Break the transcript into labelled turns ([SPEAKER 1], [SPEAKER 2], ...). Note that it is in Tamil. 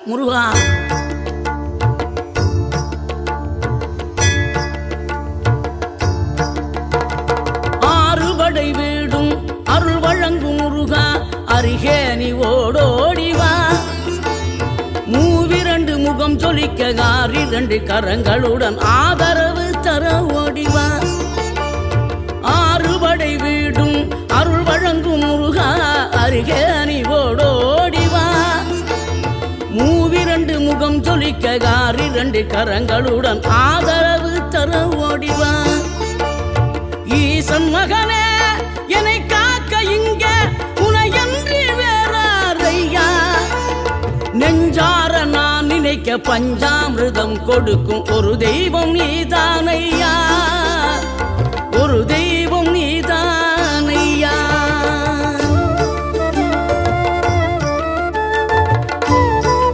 [SPEAKER 1] முருகா. ஆறுபடை வீடும் அருள் வழங்கும் முருகா, அருகே நீ ஓடோடிவா. மூவிரண்டு முகம் சொலிக்க ஆறிரண்டு கரங்களுடன் ஆதரவு தர ஓடிவா. ஆறுபடை வீடும் அருள் வழங்கும் முருகா, அருகே நீ ஓடோடிவா. மூவிரண்டு முகம் சொலிக்க ஆறிரண்டு கரங்களுடன் ஆதரவு தர ஓடிவா. ஈசன் மகனே என்னை காக்க இங்க உனையன்றி வேறாரையா. நெஞ்சார நான் நினைக்க பஞ்சாமிர்தம் கொடுக்கும் ஒரு தெய்வம் நீதானையா. ஒரு தெய்வம்